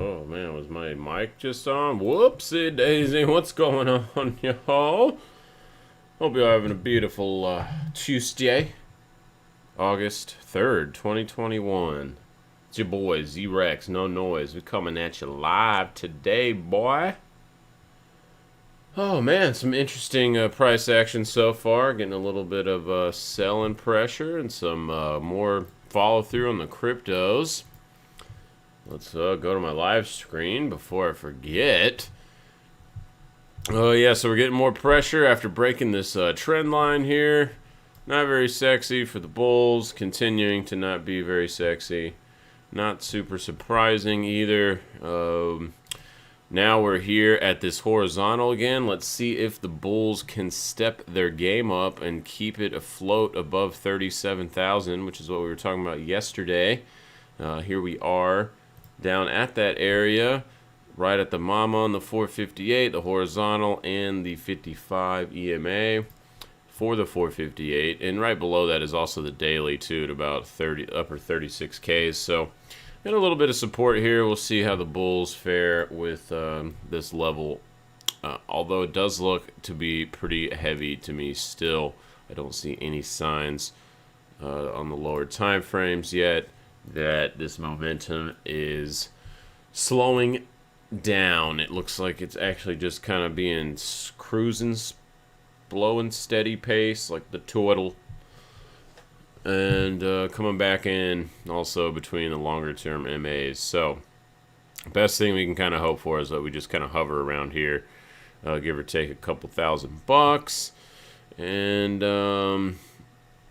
Oh man, was my mic just on? Whoopsie daisy, what's going on, y'all? Hope you're having a beautiful Tuesday, August 3rd, 2021. It's your boy, Z-Rex, No Noise. We're coming at you live today, boy. Oh man, some interesting price action so far. Getting a little bit of selling pressure and some more follow through on the cryptos. Let's go to my live screen before I forget. Oh yeah, so we're getting more pressure after breaking this trend line here. Not very sexy for the bulls. Continuing to not be very sexy. Not super surprising either. Now we're here at this horizontal again. Let's see if the bulls can step their game up and keep it afloat above 37,000, which is what we were talking about yesterday. Here we are down at that area, right at the mama on the 458, the horizontal, and the 55 EMA for the 458. And right below that is also the daily too, at about upper 36Ks. So got a little bit of support here. We'll see how the bulls fare with this level. Although it does look to be pretty heavy to me still. I don't see any signs on the lower time frames yet that this momentum is slowing down. It looks like it's actually just kind of being cruising, blowing steady pace like the turtle. And coming back in also between the longer term MAs. So best thing we can kind of hope for is that we just kind of hover around here, give or take a couple $1,000. And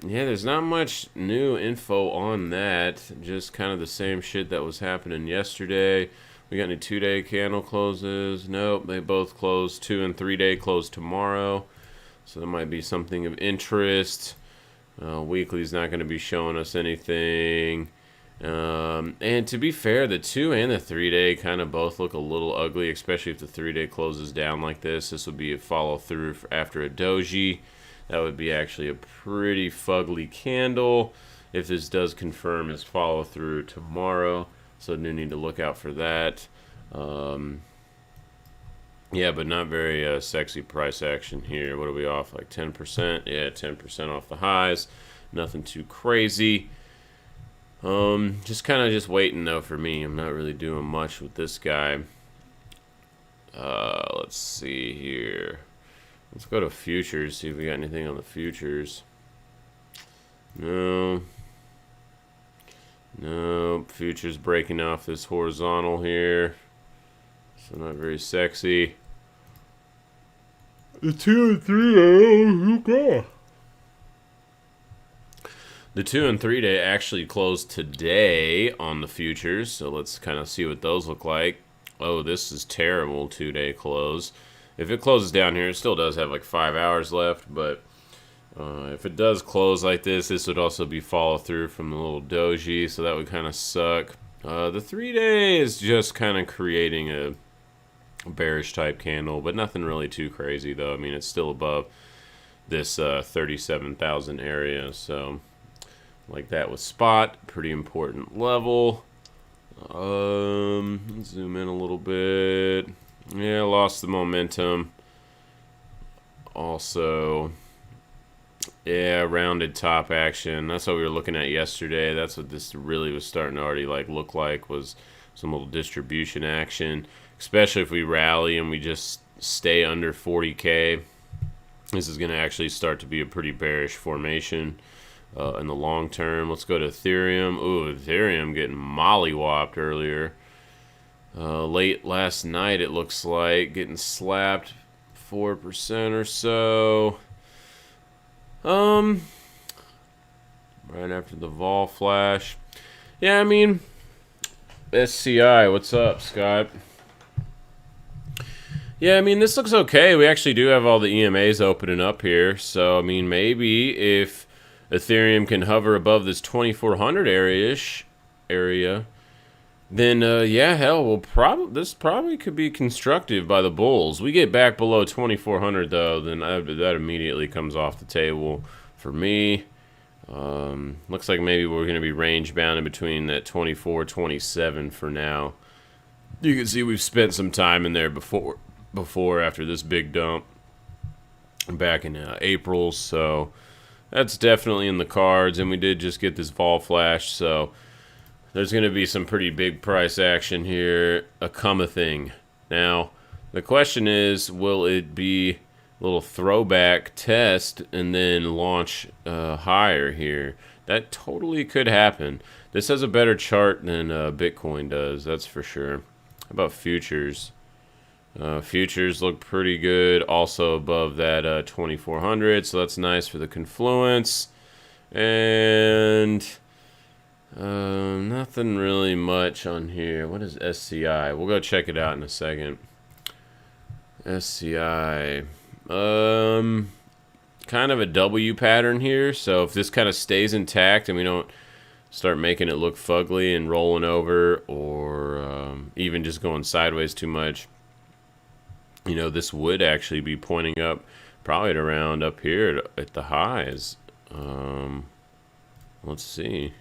yeah, there's not much new info on that. Just kind of the same shit that was happening yesterday. We got any 2-day candle closes? Nope, they both close. 2 and 3-day close tomorrow. So that might be something of interest. Weekly's not going to be showing us anything. And to be fair, the 2 and the 3-day kind of both look a little ugly, especially if the 3-day closes down like this. This would be a follow through after a doji. That would be actually a pretty fugly candle if this does confirm its follow through tomorrow. So do need to look out for that. Yeah, but not very sexy price action here. What are we off? Like 10%? Yeah, 10% off the highs. Nothing too crazy. Just kind of just waiting though for me. I'm not really doing much with this guy. Let's see here. Let's go to futures, see if we got anything on the futures. No. Nope. Futures breaking off this horizontal here. So not very sexy. The 2 and 3-day, The 2 and 3-day actually closed today on the futures. So let's kind of see what those look like. Oh, this is terrible 2-day close. If it closes down here, it still does have like 5 hours left, but if it does close like this would also be follow through from the little doji, so that would kind of suck. The 3-day is just kind of creating a bearish type candle, but nothing really too crazy though. I mean, it's still above this 37,000 area, so like that with spot, pretty important level. Zoom in a little bit. Yeah, lost the momentum. Also, yeah, rounded top action. That's what we were looking at yesterday. That's what this really was starting to already like look like, was some little distribution action. Especially if we rally and we just stay under 40K. This is going to actually start to be a pretty bearish formation in the long term. Let's go to Ethereum. Ooh, Ethereum getting mollywopped earlier. Late last night, it looks like, getting slapped 4% or so. Right after the vol flash. Yeah, I mean, SCI, what's up, Scott? Yeah, I mean, this looks okay. We actually do have all the EMAs opening up here. So, I mean, maybe if Ethereum can hover above this 2400 area, then yeah, hell, this probably could be constructive by the bulls. We get back below 2400 though, then that immediately comes off the table for me. Looks like maybe we're going to be range bound in between that 24, 27 for now. You can see we've spent some time in there before after this big dump back in April, so that's definitely in the cards. And we did just get this vol flash, so there's going to be some pretty big price action here a-comething. Now, the question is, will it be a little throwback test and then launch higher here? That totally could happen. This has a better chart than Bitcoin does, that's for sure. How about futures? Futures look pretty good, also above that 2400, so that's nice for the confluence. And nothing really much on here. What is SCI? We'll go check it out in a second. SCI. Kind of a W pattern here, so if this kind of stays intact and we don't start making it look fugly and rolling over, or even just going sideways too much, you know, this would actually be pointing up probably at around up here at the highs. Let's see.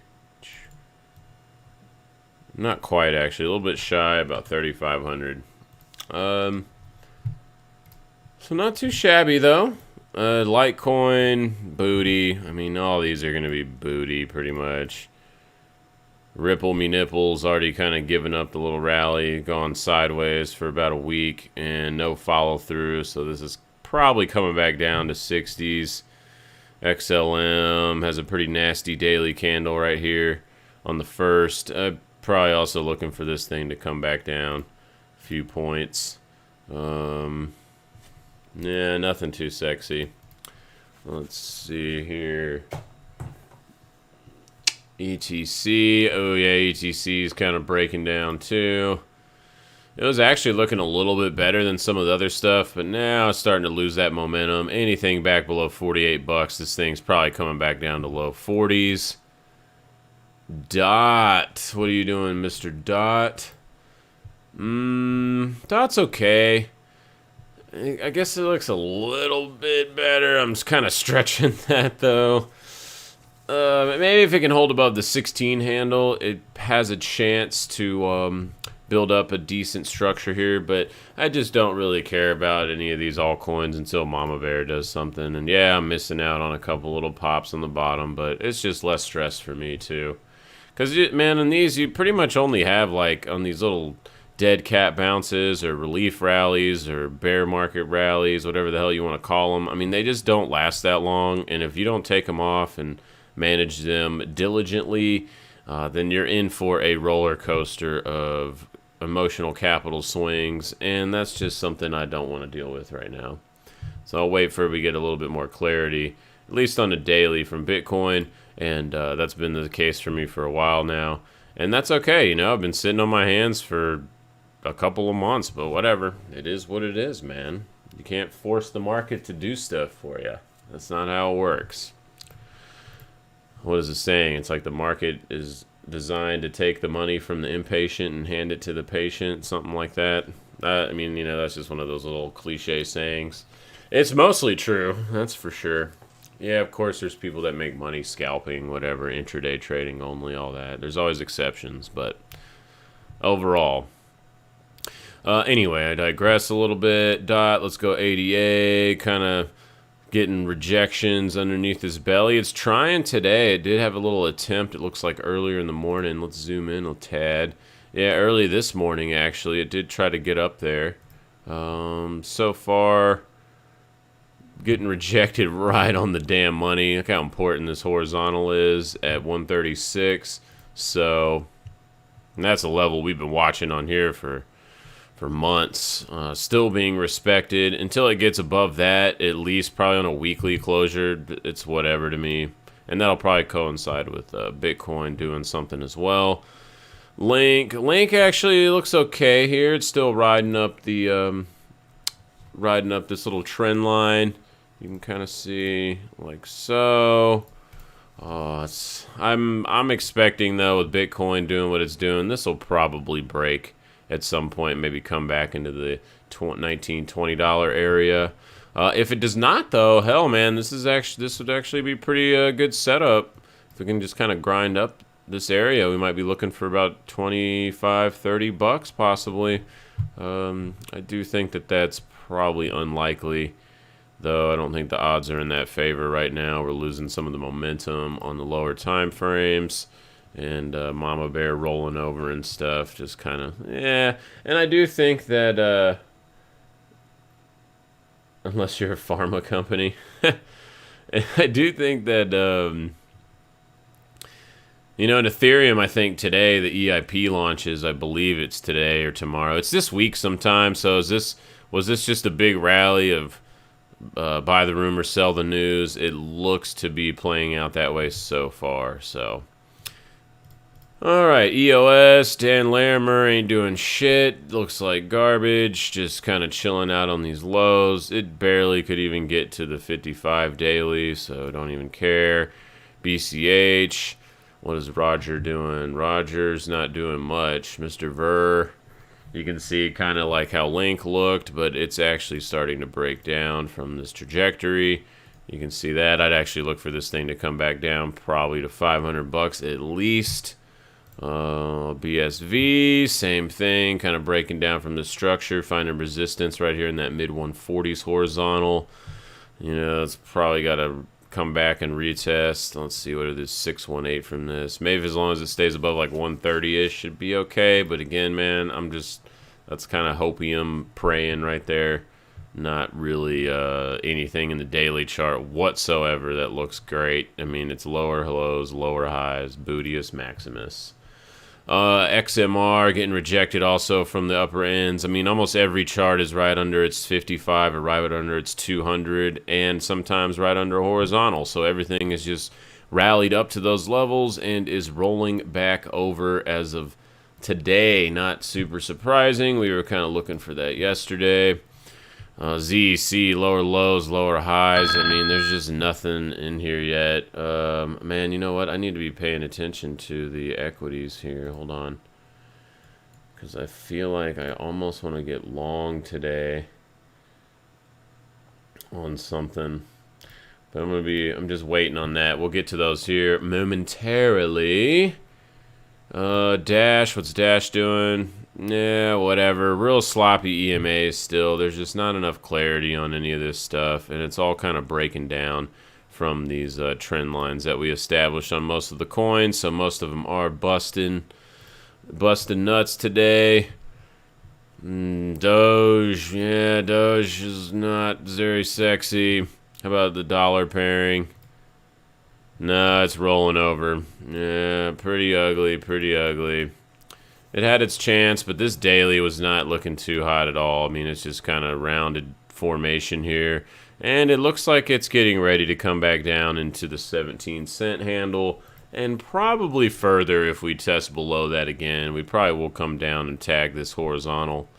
Not quite, actually. A little bit shy, about 3,500. So not too shabby, though. Litecoin, booty. I mean, all these are going to be booty, pretty much. Ripple me nipples already kind of given up the little rally, gone sideways for about a week, and no follow through. So this is probably coming back down to 60s. XLM has a pretty nasty daily candle right here on the first. Probably also looking for this thing to come back down a few points. Yeah, nothing too sexy. Let's see here. ETC. Oh, yeah, ETC is kind of breaking down, too. It was actually looking a little bit better than some of the other stuff, but now it's starting to lose that momentum. Anything back below 48 bucks, this thing's probably coming back down to low 40s. Dot. What are you doing, Mr. Dot? Dot's okay. I guess it looks a little bit better. I'm just kind of stretching that, though. Maybe if it can hold above the 16 handle, it has a chance to build up a decent structure here, but I just don't really care about any of these altcoins until Mama Bear does something. And yeah, I'm missing out on a couple little pops on the bottom, but it's just less stress for me, too. Because, man, on these, you pretty much only have, like, on these little dead cat bounces or relief rallies or bear market rallies, whatever the hell you want to call them. I mean, they just don't last that long, and if you don't take them off and manage them diligently, then you're in for a roller coaster of emotional capital swings, and that's just something I don't want to deal with right now. So I'll wait for we get a little bit more clarity, at least on the daily from Bitcoin, and that's been the case for me for a while now. And that's okay, you know, I've been sitting on my hands for a couple of months, but whatever. It is what it is, man. You can't force the market to do stuff for you. That's not how it works. What is it saying? It's like the market is designed to take the money from the impatient and hand it to the patient, something like that. I mean, you know, that's just one of those little cliche sayings. It's mostly true, that's for sure. Yeah, of course, there's people that make money scalping, whatever, intraday trading only, all that. There's always exceptions, but overall. Anyway, I digress a little bit. Dot, let's go ADA, kind of getting rejections underneath his belly. It's trying today. It did have a little attempt, it looks like earlier in the morning. Let's zoom in a tad. Yeah, early this morning, actually. It did try to get up there. So far, getting rejected right on the damn money. Look how important this horizontal is at 136. So that's a level we've been watching on here for months. Still being respected. Until it gets above that, at least probably on a weekly closure, it's whatever to me. And that'll probably coincide with Bitcoin doing something as well. Link actually looks okay here. It's still riding up the this little trend line. You can kind of see like so. I'm expecting though, with Bitcoin doing what it's doing, this will probably break at some point, maybe come back into the $19, $20 area. If it does not, though, hell, man, this would actually be pretty good setup. If we can just kind of grind up this area. We might be looking for about 25, 30 bucks possibly. I do think that that's probably unlikely, though I don't think the odds are in that favor right now. We're losing some of the momentum on the lower time frames, and Mama Bear rolling over and stuff, just kind of, yeah. And I do think that, unless you're a pharma company, I do think that, you know, in Ethereum, I think today the EIP launches. I believe it's today or tomorrow. It's this week sometime. So was this just a big rally of buy the rumor, sell the news? It looks to be playing out that way so far. So, all right, EOS, Dan Larimer ain't doing shit. Looks like garbage. Just kind of chilling out on these lows. It barely could even get to the 55 daily, so don't even care. BCH. What is Roger doing? Roger's not doing much. Mr. Ver, you can see kind of like how Link looked, but it's actually starting to break down from this trajectory. You can see that. I'd actually look for this thing to come back down probably to 500 bucks at least. BSV, same thing, kind of breaking down from the structure, finding resistance right here in that mid 140s horizontal. You know, it's probably got to come back and retest. Let's see, what are this 618 from this? Maybe as long as it stays above like 130-ish, should be okay. But again, man, that's kind of hopium praying right there. Not really anything in the daily chart whatsoever that looks great. I mean, it's lower lows, lower highs, Bootius Maximus. XMR getting rejected also from the upper ends. I mean, almost every chart is right under its 55 or right under its 200, and sometimes right under horizontal. So everything is just rallied up to those levels and is rolling back over as of today. Not super surprising. We were kind of looking for that yesterday. ZC, lower lows, lower highs. I mean, there's just nothing in here yet. Man, you know what? I need to be paying attention to the equities here. Hold on. Because I feel like I almost want to get long today on something. But I'm just waiting on that. We'll get to those here momentarily. Dash, what's Dash doing? Yeah, whatever. Real sloppy EMAs still. There's just not enough clarity on any of this stuff, and it's all kind of breaking down from these trend lines that we established on most of the coins. So most of them are busting nuts today. Doge, yeah, Doge is not very sexy. How about the dollar pairing? No, it's rolling over. Yeah, pretty ugly, pretty ugly. It had its chance, but this daily was not looking too hot at all. I mean, it's just kind of rounded formation here. And it looks like it's getting ready to come back down into the 17-cent handle. And probably further if we test below that again. We probably will come down and tag this horizontal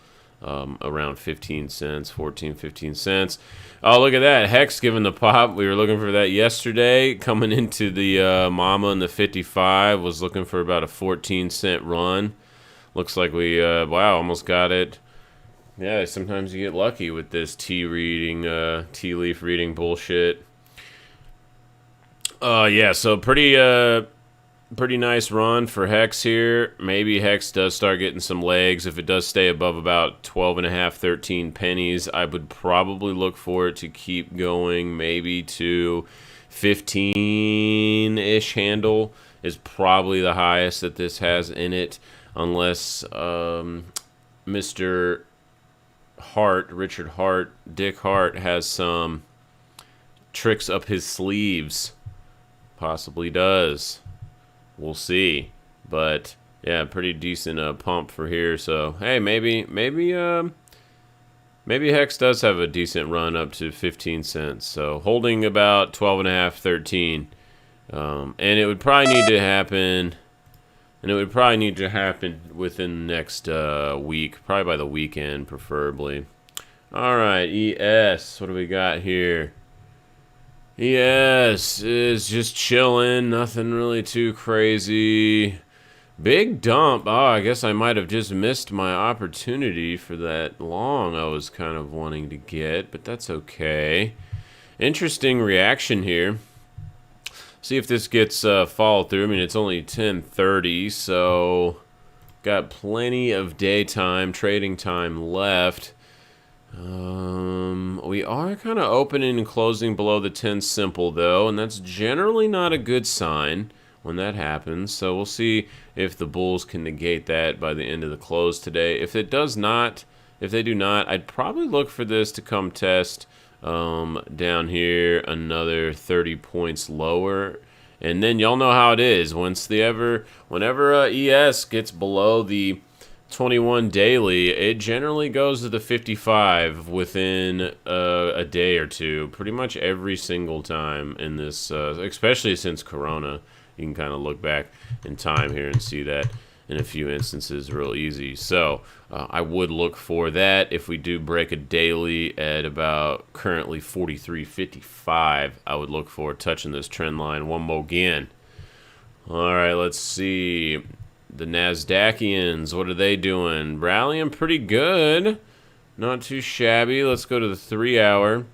around 15 cents, 14, 15 cents. Oh, look at that. Hex giving the pop. We were looking for that yesterday. Coming into the Mama in the 55. Was looking for about a 14-cent run. Looks like we, wow, almost got it. Yeah, sometimes you get lucky with this tea leaf reading bullshit. Yeah, so pretty nice run for Hex here. Maybe Hex does start getting some legs. If it does stay above about 12.5, 13 pennies, I would probably look for it to keep going. Maybe to 15-ish handle is probably the highest that this has in it. Unless Mr. Hart, Richard Hart, Dick Hart has some tricks up his sleeves. Possibly does. We'll see. But yeah, pretty decent pump for here. So hey, maybe Hex does have a decent run up to 15 cents. So holding about 12.5, 13. And it would probably need to happen. And it would probably need to happen within the next week, probably by the weekend, preferably. All right, ES, what do we got here? ES is just chilling, nothing really too crazy. Big dump. Oh, I guess I might have just missed my opportunity for that long I was kind of wanting to get, but that's okay. Interesting reaction here. See if this gets followed through. I mean, it's only 10:30, so got plenty of daytime, trading time left. We are kind of opening and closing below the 10 simple, though, and that's generally not a good sign when that happens. So we'll see if the bulls can negate that by the end of the close today. If it does not, if they do not, I'd probably look for this to come test down here another 30 points lower. And then y'all know how it is. Whenever ES gets below the 21 daily, it generally goes to the 55 within a day or two, pretty much every single time in this, especially since Corona. You can kind of look back in time here and see that in a few instances real easy. So I would look for that. If we do break a daily at about currently 43.55, I would look for touching this trend line one more again. All right, let's see. The Nasdaqians, what are they doing? Rallying pretty good. Not too shabby. Let's go to the 3-hour.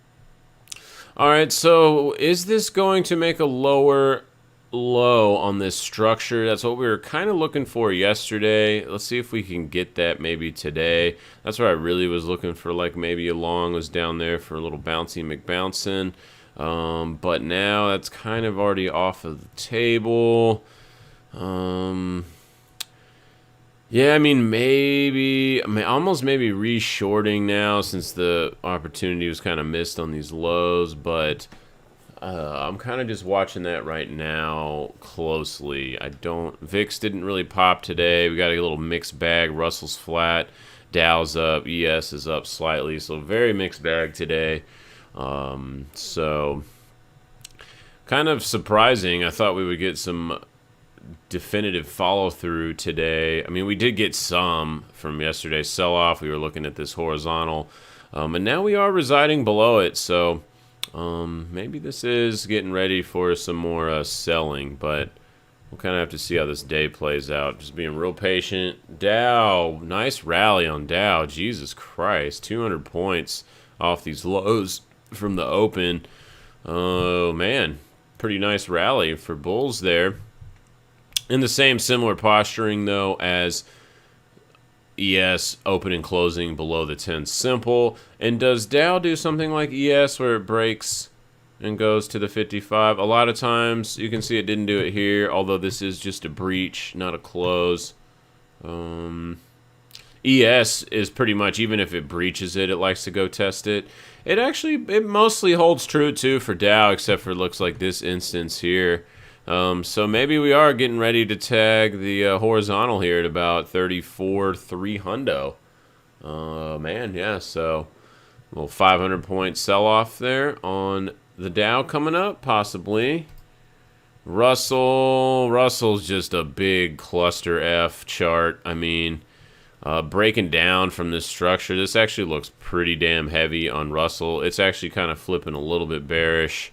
All right, so is this going to make a lower low on this structure? That's what we were kind of looking for yesterday. Let's see if we can get that maybe today. That's where I really was looking for, like maybe a long was down there for a little bouncy McBouncing. But now that's kind of already off of the table. Yeah, I mean, almost maybe re-shorting now since the opportunity was kind of missed on these lows, but I'm kind of just watching that right now closely. VIX didn't really pop today. We got a little mixed bag. Russell's flat, Dow's up, ES is up slightly, so very mixed bag today. So kind of surprising. I thought we would get some definitive follow-through today. I mean, we did get some from yesterday's sell-off. We were looking at this horizontal, and now we are residing below it, so maybe this is getting ready for some more selling, but we'll kind of have to see how this day plays out. Just being real patient. Dow, nice rally on Dow. Jesus Christ, 200 points off these lows from the open. Oh, man, pretty nice rally for bulls there. In the same similar posturing, though, as ES open and closing below the 10 simple. And does Dow do something like ES where it breaks and goes to the 55? A lot of times you can see it didn't do it here, although this is just a breach, not a close. ES is pretty much, even if it breaches it, it likes to go test it. It mostly holds true, too, for Dow, except for it looks like this instance here. So maybe we are getting ready to tag the horizontal here at about 34.3 hundo. Man, yeah, so a little 500-point sell-off there on the Dow coming up, possibly. Russell's just a big cluster F chart. I mean, breaking down from this structure, this actually looks pretty damn heavy on Russell. It's actually kind of flipping a little bit bearish.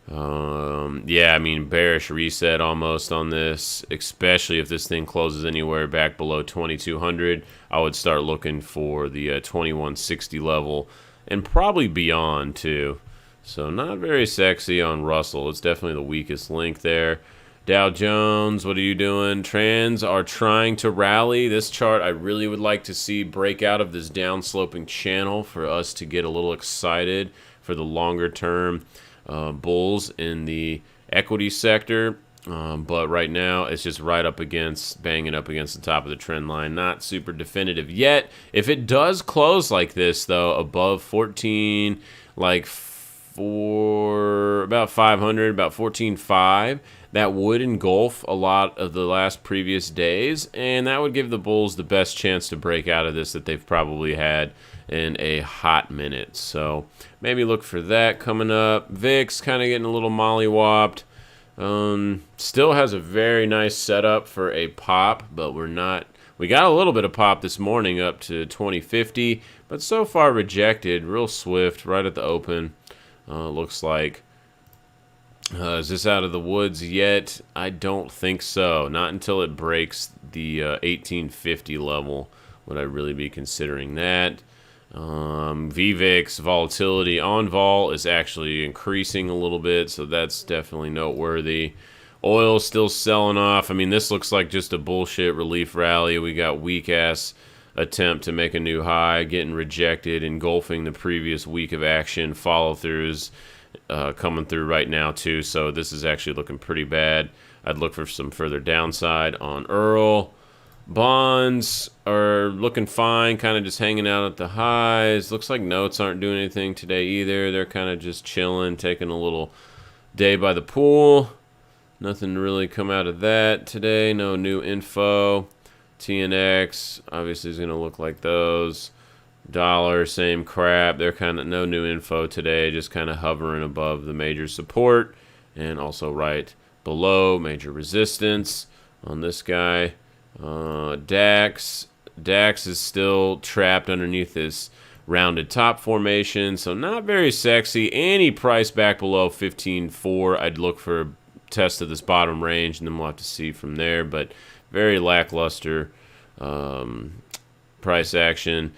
Yeah, I mean, bearish reset almost on this, especially if this thing closes anywhere back below 2200. I would start looking for the 2160 level and probably beyond too. So not very sexy on Russell. It's definitely the weakest link there. Dow Jones, what are you doing? Trends are trying to rally. This chart I really would like to see break out of this downsloping channel for us to get a little excited for the longer term bulls in the equity sector, but right now it's just banging up against the top of the trend line. Not super definitive yet. If it does close like this, though, above 14, like for about 500, about 14.5, that would engulf a lot of the last previous days, and that would give the bulls the best chance to break out of this that they've probably had in a hot minute. So maybe look for that coming up. VIX kind of getting a little mollywopped. Still has a very nice setup for a pop, but we got a little bit of pop this morning up to 2050, but so far rejected real swift right at the open. Looks like. Is this out of the woods yet? I don't think so. Not until it breaks the 1850 level would I really be considering that. VVIX volatility on vol is actually increasing a little bit, so that's definitely noteworthy. Oil still selling off. I mean, this looks like just a bullshit relief rally. We got weak-ass attempt to make a new high, getting rejected, engulfing the previous week of action. Follow-throughs coming through right now, too, so this is actually looking pretty bad. I'd look for some further downside on Earl. Bonds are looking fine, kind of just hanging out at the highs. Looks like notes aren't doing anything today either. They're kind of just chilling, taking a little day by the pool. Nothing really come out of that today. No new info. TNX obviously is going to look like those. Dollar, same crap. They're kind of no new info today, just kind of hovering above the major support and also right below major resistance on this guy. DAX is still trapped underneath this rounded top formation, so not very sexy. Any price back below 15.4, I'd look for a test of this bottom range, and then we'll have to see from there. But very lackluster price action.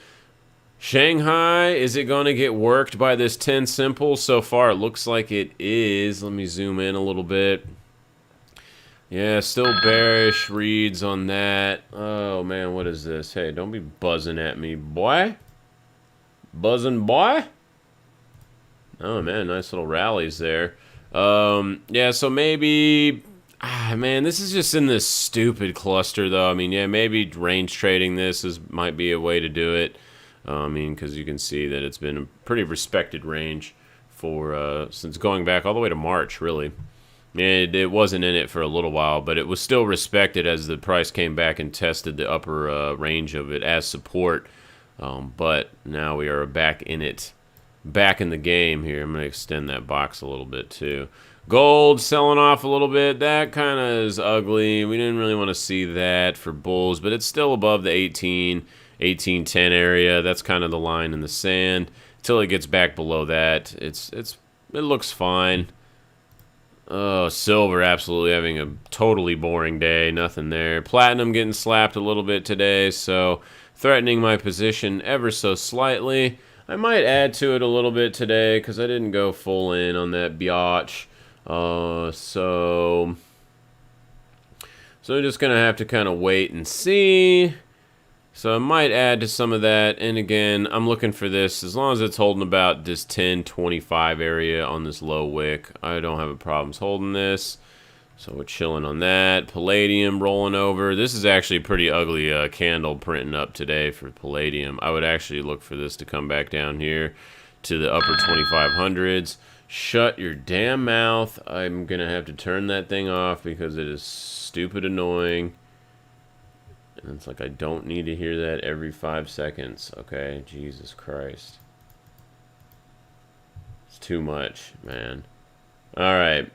Shanghai, is it going to get worked by this 10 simple? So far, it looks like it is. Let me zoom in a little bit. Yeah, still bearish reads on that. Oh, man, what is this? Hey, don't be buzzing at me, boy. Buzzing, boy. Oh, man, nice little rallies there. Yeah, so maybe... man, this is just in this stupid cluster, though. I mean, yeah, maybe range trading this might be a way to do it. I mean, because you can see that it's been a pretty respected range for since going back all the way to March, really. It wasn't in it for a little while, but it was still respected as the price came back and tested the upper range of it as support. But now we are back in it, back in the game here. I'm going to extend that box a little bit too. Gold selling off a little bit. That kind of is ugly. We didn't really want to see that for bulls, but it's still above the 18.10 area. That's kind of the line in the sand. Until it gets back below that, it looks fine. Oh, silver absolutely having a totally boring day. Nothing there. Platinum getting slapped a little bit today, so threatening my position ever so slightly. I might add to it a little bit today because I didn't go full in on that biatch. So I'm just going to have to kind of wait and see. So I might add to some of that. And again, I'm looking for this. As long as it's holding about this 10.25 area on this low wick, I don't have a problem holding this. So we're chilling on that. Palladium rolling over. This is actually a pretty ugly candle printing up today for Palladium. I would actually look for this to come back down here to the upper 2500s. Shut your damn mouth. I'm going to have to turn that thing off because it is stupid annoying. And it's like I don't need to hear that every 5 seconds, okay? Jesus Christ. It's too much, man. Alright,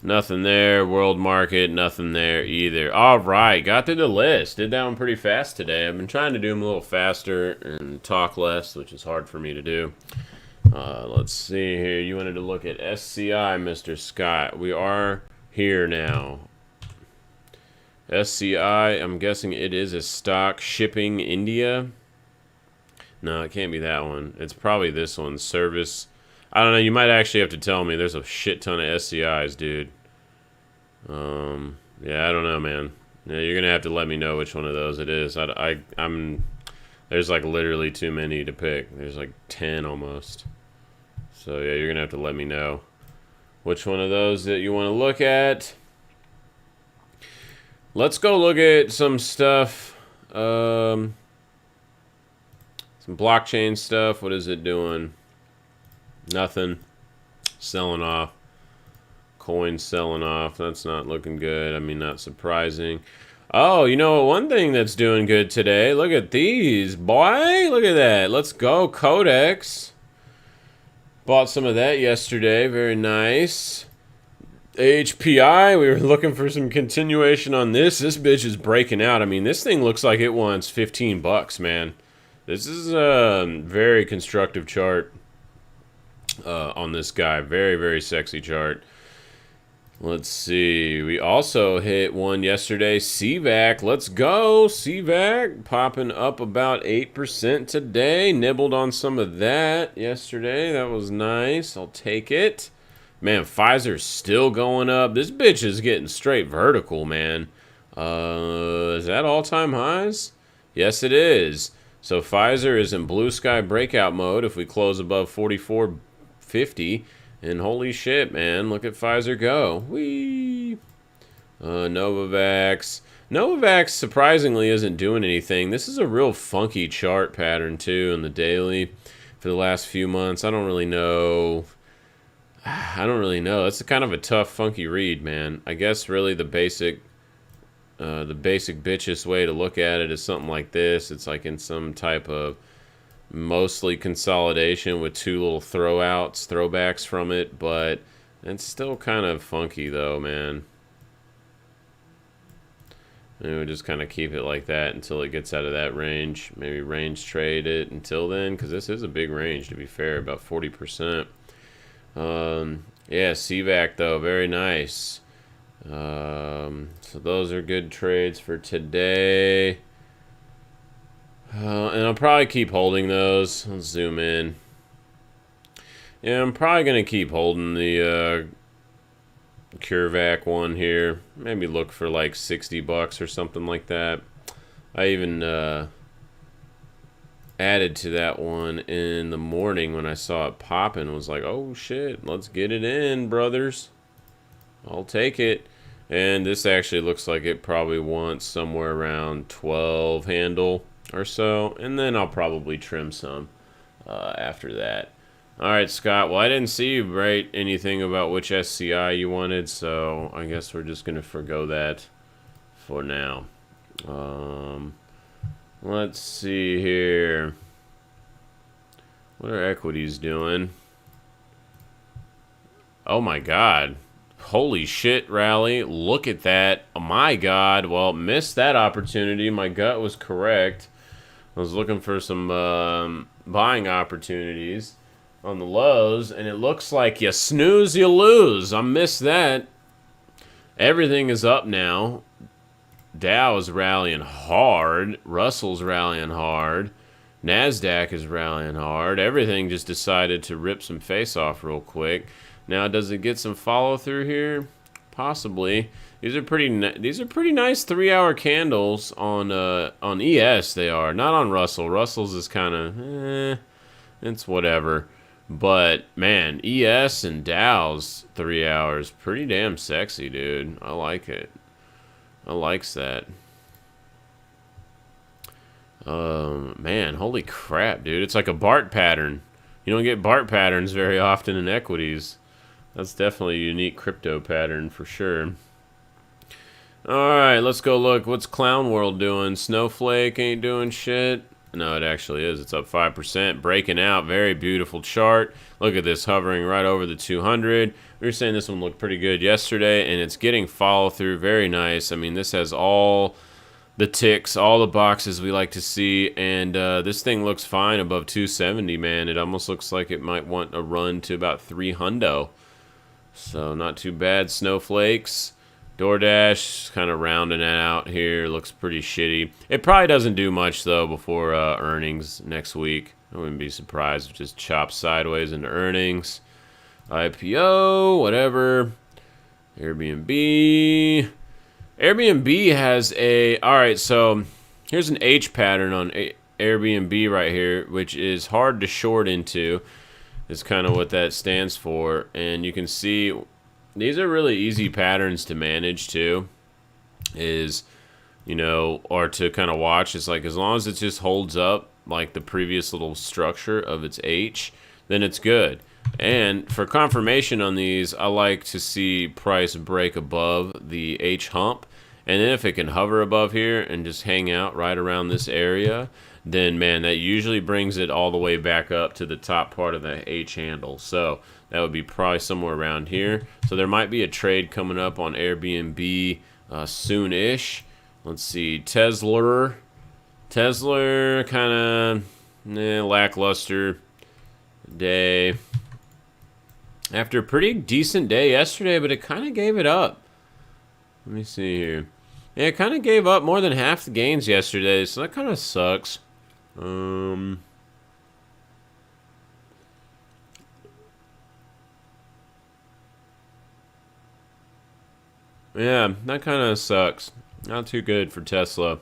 nothing there. World market, nothing there either. Alright, got to the list. Did that one pretty fast today. I've been trying to do them a little faster and talk less, which is hard for me to do. Let's see here. You wanted to look at SCI, Mr. Scott. We are... here now. SCI, I'm guessing it is a stock. Shipping India. No, it can't be that one. It's probably this one. Service. I don't know. You might actually have to tell me. There's a shit ton of SCIs, dude. Yeah, I don't know, man. Yeah, you're gonna have to let me know which one of those it is. I'm. There's like literally too many to pick. There's like 10 almost. So yeah, you're gonna have to let me know which one of those that you want to look at. Let's go look at some stuff. Some blockchain stuff. What is it doing? Nothing. Selling off. Coins selling off. That's not looking good. I mean, not surprising. Oh, you know, one thing that's doing good today. Look at these, boy. Look at that. Let's go, Codex. Bought some of that yesterday. Very nice. HPI, we were looking for some continuation on this. This bitch is breaking out. I mean, this thing looks like it wants 15 bucks, man. This is a very constructive chart on this guy. Very, very sexy chart. Let's see. We also hit one yesterday. CVAC. Let's go. CVAC popping up about 8% today. Nibbled on some of that yesterday. That was nice. I'll take it. Man, Pfizer's still going up. This bitch is getting straight vertical, man. Is that all-time highs? Yes, it is. So Pfizer is in blue sky breakout mode if we close above 44.50. And holy shit, man, look at Pfizer go. Whee! Novavax. Novavax surprisingly isn't doing anything. This is a real funky chart pattern, too, in the daily for the last few months. I don't really know. It's a kind of a tough, funky read, man. I guess really the basic bitchest way to look at it is something like this. It's like in some type of mostly consolidation with two little throwbacks from it, but it's still kind of funky though, man. And we'll just kind of keep it like that until it gets out of that range. Maybe range trade it until then, because this is a big range, to be fair, about 40%. Yeah, CVAC though, very nice. So those are good trades for today. And I'll probably keep holding those. Let's zoom in. Yeah, I'm probably going to keep holding the CureVac one here. Maybe look for like 60 bucks or something like that. I even added to that one in the morning when I saw it popping. Was like, oh shit, let's get it in, brothers. I'll take it. And this actually looks like it probably wants somewhere around 12 handle or so, and then I'll probably trim some after that. All right, Scott. Well, I didn't see you write anything about which SCI you wanted, so I guess we're just gonna forgo that for now. Let's see here. What are equities doing? Oh my God. Holy shit, rally. Look at that. Oh my God. Well, missed that opportunity. My gut was correct. I was looking for some buying opportunities on the lows, and it looks like you snooze, you lose. I missed that. Everything is up now. Dow is rallying hard. Russell's rallying hard. NASDAQ is rallying hard. Everything just decided to rip some face off real quick. Now, does it get some follow through here? Possibly. These are pretty nice 3-hour candles on ES. They are not on Russell. Russell's is kind of it's whatever. But man, ES and Dow's 3 hours pretty damn sexy, dude. I like it. I likes that. Man, holy crap, dude! It's like a BART pattern. You don't get BART patterns very often in equities. That's definitely a unique crypto pattern for sure. Alright, let's go look. What's Clown World doing? Snowflake ain't doing shit. No, it actually is. It's up 5%. Breaking out. Very beautiful chart. Look at this hovering right over the 200. We were saying this one looked pretty good yesterday, and it's getting follow through. Very nice. I mean, this has all the ticks, all the boxes we like to see, and this thing looks fine above 270, man. It almost looks like it might want a run to about 300. So not too bad. Snowflakes. DoorDash kind of rounding it out here. Looks pretty shitty. It probably doesn't do much, though, before earnings next week. I wouldn't be surprised if it just chops sideways into earnings. IPO, whatever. Airbnb. Airbnb has a... Alright, so here's an H pattern on Airbnb right here, which is hard to short into. Is kind of what that stands for. And you can see these are really easy patterns to manage too. Is, you know, or to kind of watch. It's like as long as it just holds up like the previous little structure of its H, then it's good. And for confirmation on these, I like to see price break above the H hump. And then if it can hover above here and just hang out right around this area, then, man, that usually brings it all the way back up to the top part of the H handle. So that would be probably somewhere around here. So there might be a trade coming up on Airbnb soon-ish. Let's see. Tesla kind of lackluster day. after a pretty decent day yesterday, but it kind of gave it up. Let me see here. Yeah, it kind of gave up more than half the gains yesterday, so that kind of sucks. Yeah, that kind of sucks. Not too good for Tesla.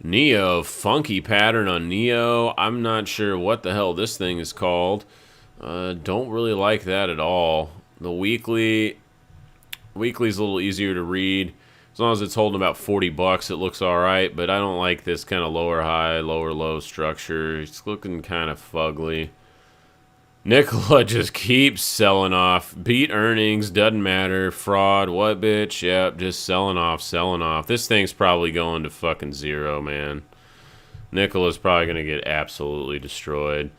Neo, funky pattern on Neo. I'm not sure what the hell this thing is called. Don't really like that at all. The weekly's a little easier to read. As long as it's holding about 40 bucks, it looks all right. But I don't like this kind of lower high, lower low structure. It's looking kind of fugly. Nikola just keeps selling off. Beat earnings, doesn't matter. Fraud, what bitch? Yep, just selling off, selling off. This thing's probably going to fucking zero, man. Nikola's probably going to get absolutely destroyed.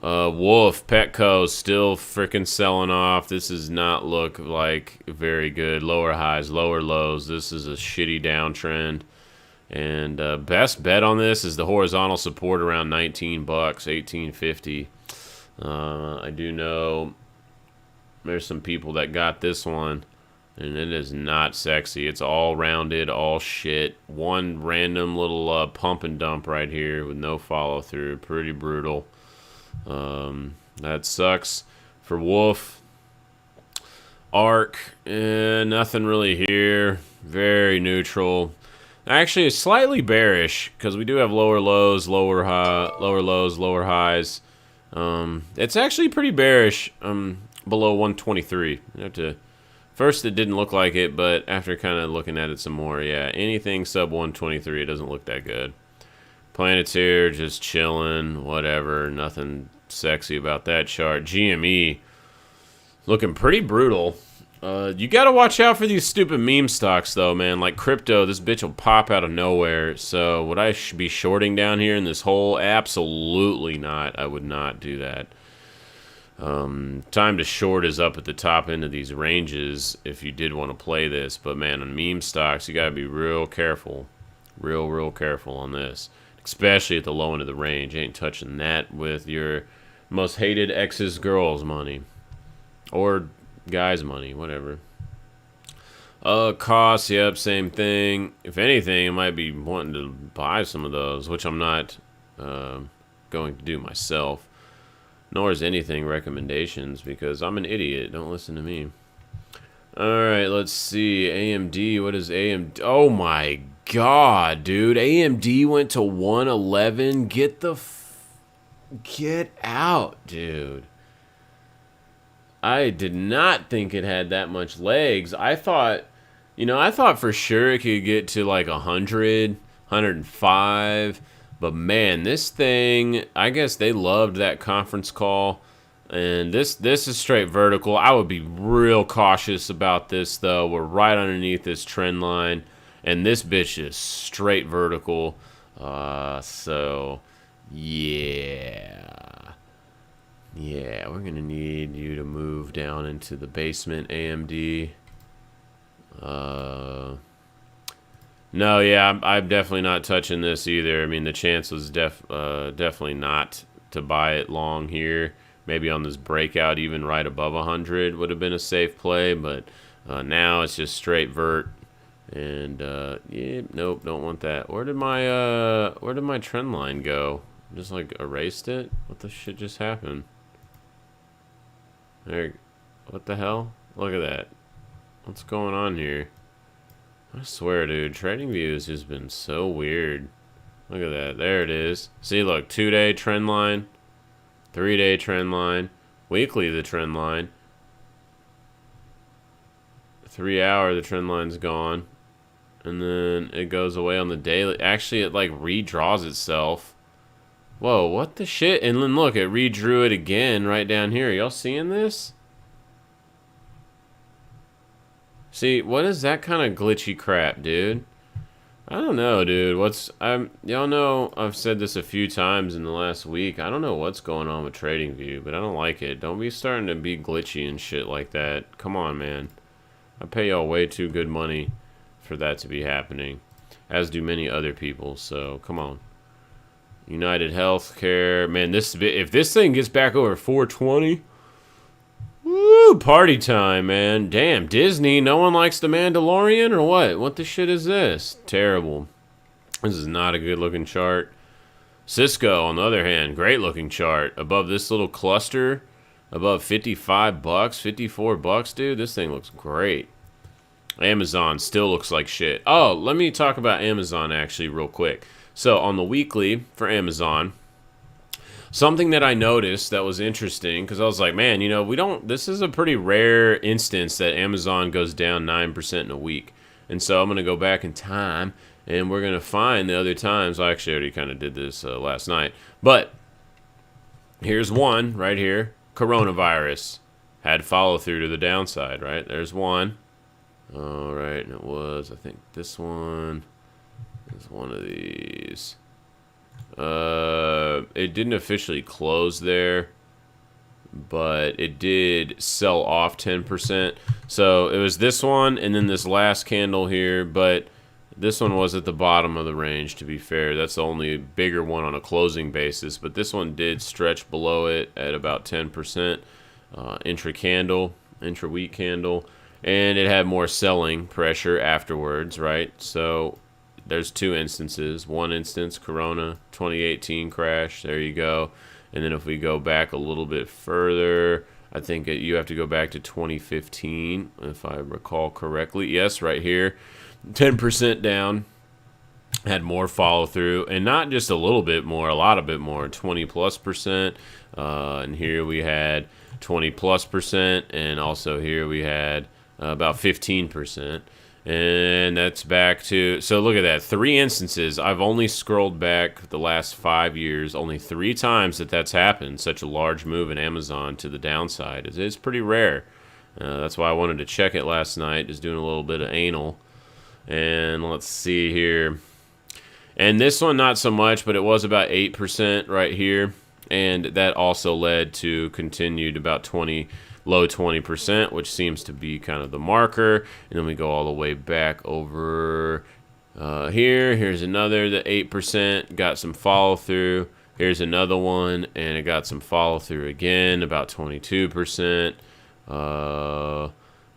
Wolf, Petco, still freaking selling off. This does not look like very good. Lower highs, lower lows. This is a shitty downtrend. And best bet on this is the horizontal support around 19 bucks, 18.50. I do know there's some people that got this one, and it is not sexy. It's all rounded, all shit. One random little pump and dump right here with no follow through. Pretty brutal. That sucks for Wolf. Arc, nothing really here. Very neutral. Actually, it's slightly bearish because we do have lower lows, lower lows, lower highs. It's actually pretty bearish below 123. You have to, first it didn't look like it, but after kind of looking at it some more, yeah, anything sub 123, it doesn't look that good. Planets here just chilling, whatever, nothing sexy about that chart. GME looking pretty brutal. You gotta watch out for these stupid meme stocks though, man. Like crypto, this bitch will pop out of nowhere. So would I be shorting down here in this hole? Absolutely not. I would not do that. Time to short is up at the top end of these ranges if you did want to play this. But man, on meme stocks, you gotta be real careful. Real careful on this. Especially at the low end of the range. You ain't touching that with your most hated ex's girl's money. Or guy's money, whatever. Costs, yep, same thing. If anything, I might be wanting to buy some of those, which I'm not going to do myself. Nor is anything recommendations, because I'm an idiot. Don't listen to me. Alright, let's see. AMD, what is AMD? Oh my god, dude. AMD went to 111. Get out, dude. I did not think it had that much legs. I thought for sure it could get to like 100, 105. But man, this thing, I guess they loved that conference call. And this is straight vertical. I would be real cautious about this though. We're right underneath this trend line. And this bitch is straight vertical. So, yeah. Yeah, we're going to need you to move down into the basement, AMD. No, yeah, I'm definitely not touching this either. I mean, the chance was definitely not to buy it long here. Maybe on this breakout, even right above 100 would have been a safe play. But now it's just straight vert. And, yeah, nope, don't want that. Where did my trend line go? Just, like, erased it? What the shit just happened? There, what the hell? Look at that. What's going on here? I swear, dude, TradingView has just been so weird. Look at that. There it is. See, look, 2-day trend line, 3-day trend line, weekly the trend line, 3 hour the trend line's gone, and then it goes away on the daily. Actually, it like redraws itself. Whoa, what the shit? And then look, it redrew it again right down here. Y'all seeing this? See, what is that kind of glitchy crap, dude? I don't know, dude. Y'all know I've said this a few times in the last week. I don't know what's going on with TradingView, but I don't like it. Don't be starting to be glitchy and shit like that. Come on, man. I pay y'all way too good money for that to be happening, as do many other people, so come on. United Healthcare, man, if this thing gets back over 420, Woo! Party time, man. Damn, Disney, no one likes The Mandalorian or what? What the shit is this? Terrible. This is not a good looking chart. Cisco, on the other hand, great looking chart. Above this little cluster, above 55 bucks, 54 bucks, dude. This thing looks great. Amazon still looks like shit. Oh, let me talk about Amazon actually real quick. So on the weekly for Amazon, something that I noticed that was interesting, because I was like, man, you know, this is a pretty rare instance that Amazon goes down 9% in a week. And so I'm going to go back in time, and we're going to find the other times. I actually already kind of did this last night. But here's one right here. Coronavirus had follow through to the downside, right? There's one. All right, and it was, I think this one is one of these. It didn't officially close there, but it did sell off 10%. So it was this one and then this last candle here, but this one was at the bottom of the range, to be fair. That's the only bigger one on a closing basis, but this one did stretch below it at about 10%. Intra-week candle, and it had more selling pressure afterwards, right? So there's two instances. One instance, Corona 2018 crash. There you go. And then if we go back a little bit further, I think you have to go back to 2015, if I recall correctly. Yes, right here. 10% down. Had more follow through, and not just a little bit more, a lot of bit more, 20+%. And here we had 20+%, and also here we had about 15%. And that's back to, so look at that, 3 instances. I've only scrolled back the last 5 years, only 3 times that's happened, such a large move in Amazon to the downside. It's pretty rare. That's why I wanted to check it last night, just doing a little bit of anal. And let's see here. And this one, not so much, but it was about 8% right here. And that also led to continued about low 20%, which seems to be kind of the marker. And then we go all the way back over here. Here's another, the 8%, got some follow through. Here's another one, and it got some follow through again, about 22%.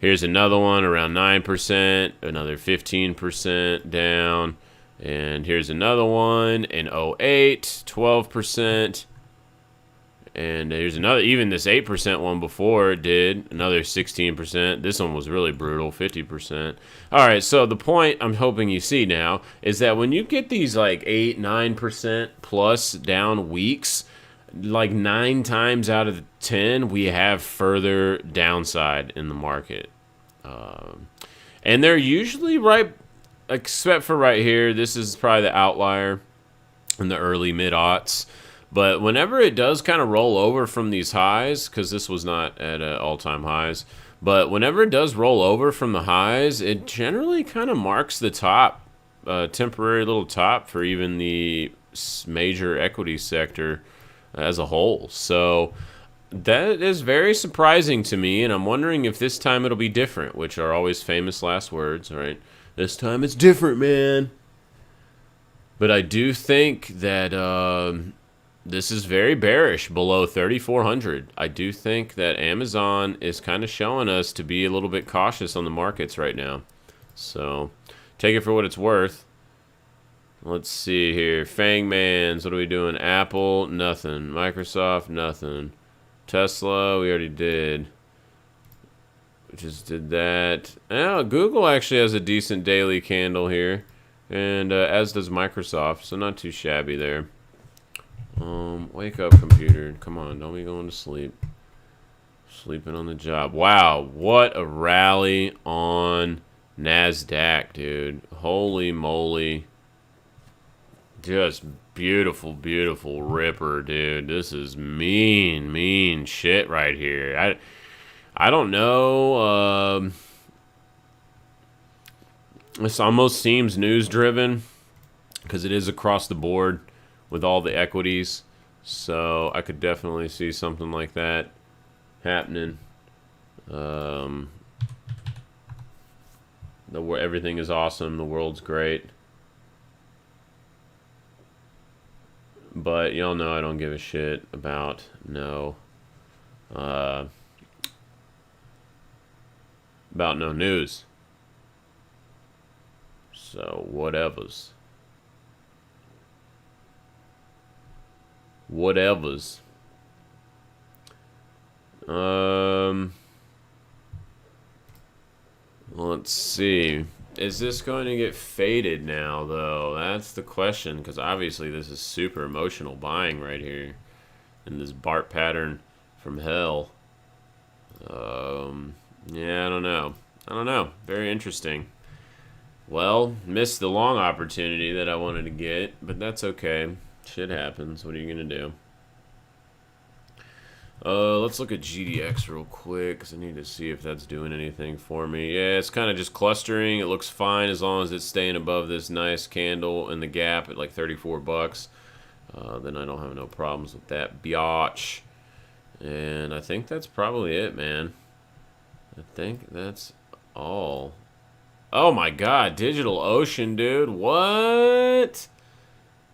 Here's another one around 9%, another 15% down. And here's another one in 08, 12%. And here's another, even this 8% one before did another 16%. This one was really brutal, 50%. All right, so the point I'm hoping you see now is that when you get these like 8, 9% plus down weeks, like 9 times out of 10, we have further downside in the market. And they're usually right, except for right here. This is probably the outlier in the early mid-aughts. But whenever it does kind of roll over from these highs, because this was not at all-time highs, but whenever it does roll over from the highs, it generally kind of marks the top, temporary little top for even the major equity sector as a whole. So that is very surprising to me, and I'm wondering if this time it'll be different, which are always famous last words, right? This time it's different, man. But I do think that this is very bearish below 3,400. I do think that Amazon is kind of showing us to be a little bit cautious on the markets right now. So take it for what it's worth. Let's see here. Fangmans, what are we doing? Apple, nothing. Microsoft, nothing. Tesla, we already did. We just did that. Oh, Google actually has a decent daily candle here. And as does Microsoft, so not too shabby there. Wake up, computer. Come on, don't be going to sleep. Sleeping on the job. Wow, what a rally on NASDAQ, dude. Holy moly. Just beautiful, beautiful ripper, dude. This is mean, mean shit right here. I don't know. This almost seems news-driven because it is across the board with all the equities. So I could definitely see something like that happening. Everything is awesome. The world's great. But y'all know I don't give a shit about no about no news. So, whatevers. Whatevers. Let's see. Is this going to get faded now, though? That's the question, because obviously this is super emotional buying right here in this BART pattern from hell. Yeah, I don't know. I don't know. Very interesting. Well, missed the long opportunity that I wanted to get, but that's okay. Shit happens. What are you going to do? Let's look at GDX real quick, because I need to see if that's doing anything for me. Yeah, it's kind of just clustering. It looks fine as long as it's staying above this nice candle in the gap at like 34 bucks. Then I don't have no problems with that biatch. And I think that's probably it, man. I think that's all. Oh my god, DigitalOcean, dude. What?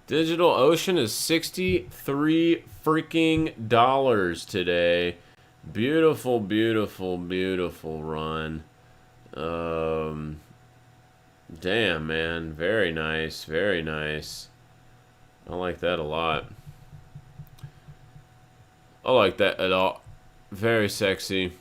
DigitalOcean is $63 freaking dollars today. Beautiful, beautiful, beautiful run. Damn, man. Very nice, very nice. I like that a lot. I like that at all. Very sexy.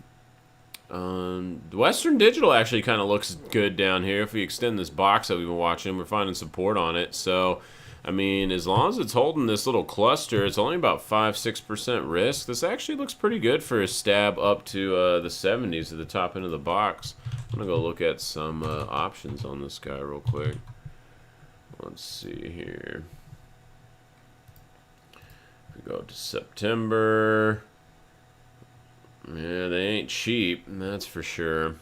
Western Digital actually kind of looks good down here. If we extend this box that we've been watching, we're finding support on it. So, I mean, as long as it's holding this little cluster, it's only about 5-6% risk. This actually looks pretty good for a stab up to the 70s at the top end of the box. I'm going to go look at some options on this guy real quick. Let's see here. If we go to September... Yeah, they ain't cheap, that's for sure.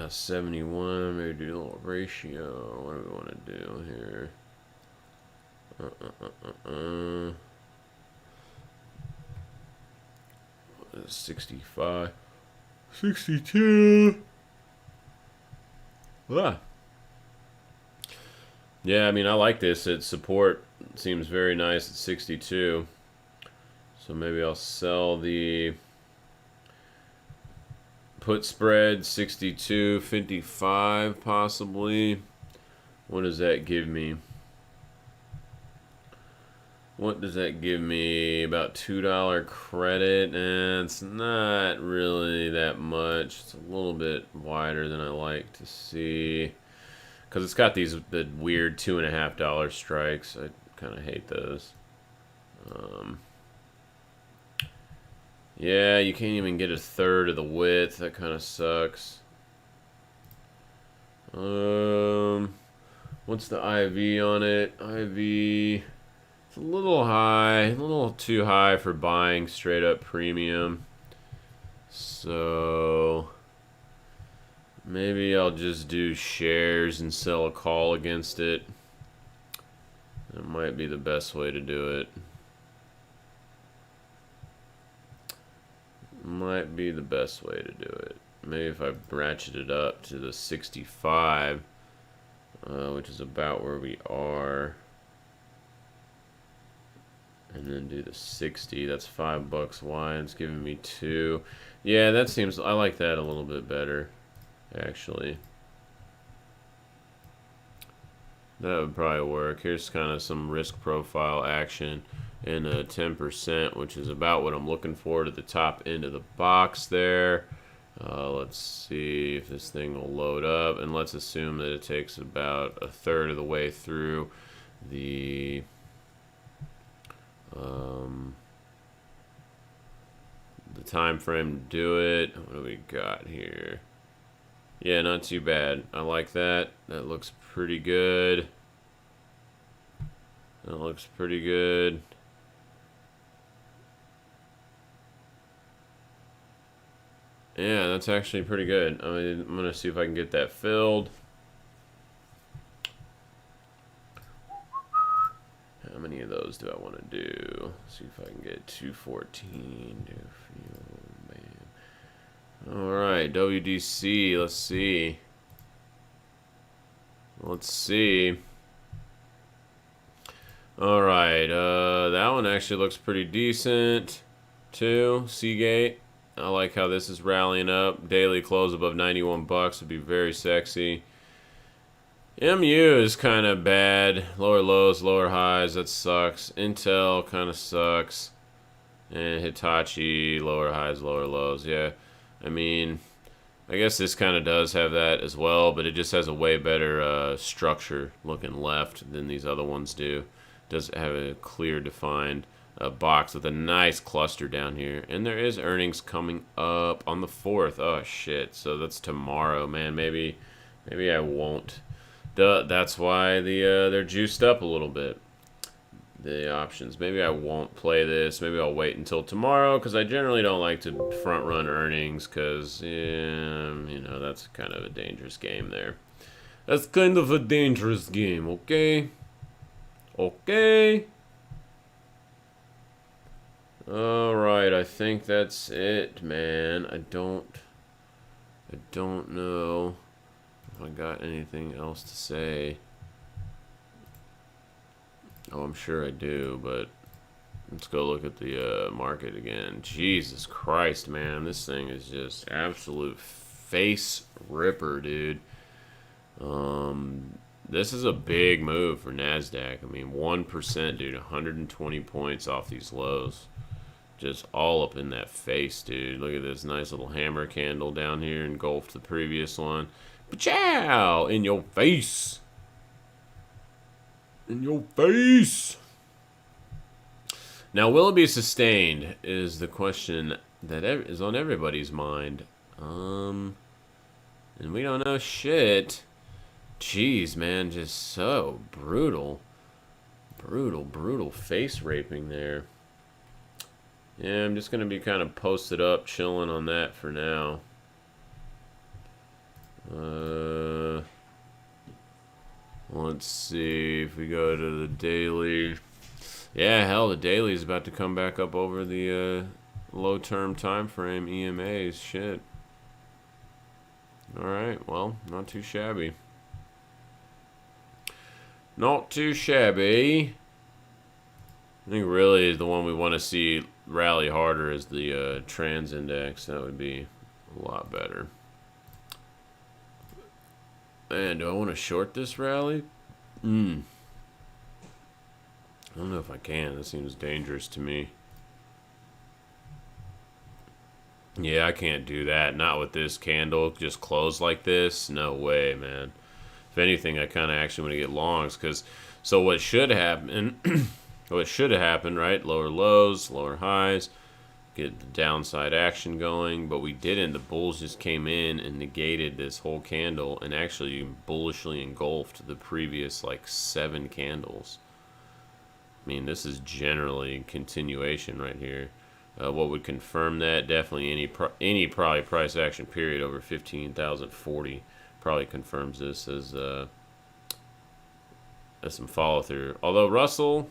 71, maybe do a little ratio. What do we want to do here? 65. 62. Ah. Yeah, I mean, I like this. Its support seems very nice at 62. So maybe I'll sell the put spread 62.55 possibly. What does that give me? What does that give me? About $2 credit, and it's not really that much. It's a little bit wider than I like to see. Because it's got the weird $2.50 strikes. I kind of hate those. Yeah, you can't even get a third of the width. That kind of sucks. What's the IV on it? IV, it's a little high, a little too high for buying straight up premium. So maybe I'll just do shares and sell a call against it. That might be the best way to do it. Might be the best way to do it. Maybe if I ratchet it up to the 65, which is about where we are, and then do the 60. That's $5 wide. It's giving me 2. Yeah, that seems. I like that a little bit better, actually. That would probably work. Here's kind of some risk profile action in a 10%, which is about what I'm looking for to the top end of the box there. Let's see if this thing will load up, and let's assume that it takes about a third of the way through the time frame to do it. What do we got here? Yeah, not too bad. I like that. That looks pretty good. That looks pretty good. Yeah, that's actually pretty good. I mean, I'm going to see if I can get that filled. How many of those do I want to do? Let's see if I can get 214. Alright, WDC. Let's see. Let's see. Alright, that one actually looks pretty decent. too. Seagate. I like how this is rallying up. Daily close above 91 bucks would be very sexy. MU is kind of bad. Lower lows, lower highs. That sucks. Intel kind of sucks. And Hitachi, lower highs, lower lows. Yeah. I mean, I guess this kind of does have that as well, but it just has a way better structure looking left than these other ones do. Does have a clear defined box with a nice cluster down here. And there is earnings coming up on the 4th. Oh, shit. So that's tomorrow, man. Maybe I won't. That's why they're juiced up a little bit. The options. Maybe I won't play this. Maybe I'll wait until tomorrow because I generally don't like to front run earnings because, you know, that's kind of a dangerous game there. That's kind of a dangerous game, okay? Okay. Alright, I think that's it, man. I don't know if I got anything else to say. Oh, I'm sure I do, but let's go look at the market again. Jesus Christ, man. This thing is just absolute face ripper, dude. This is a big move for NASDAQ. I mean, 1%, dude. 120 points off these lows. Just all up in that face, dude. Look at this nice little hammer candle down here, engulfed the previous one. Pachow! In your face! In your face! Now, will it be sustained is the question that is on everybody's mind. And we don't know shit. Jeez, man, just so brutal. Brutal face raping there. Yeah, I'm just going to be kind of posted up, chilling on that for now. Let's see if we go to the daily. Yeah, hell, the daily is about to come back up over the low-term time frame EMAs. Shit. All right, well, not too shabby. Not too shabby. I think really the one we want to see rally harder is the trans index. That would be a lot better. Man, do I want to short this rally? I don't know if I can. That seems dangerous to me. Yeah, I can't do that. Not with this candle. Just close like this. No way, man. If anything, I kind of actually want to get longs. So what should happen... What should have happened, right? Lower lows, lower highs, get the downside action going, but we didn't. The bulls just came in and negated this whole candle and actually bullishly engulfed the previous, like, 7 candles. I mean, this is generally continuation right here. What would confirm that? Definitely any probably price action period over 15,040 probably confirms this as some follow through. Although Russell...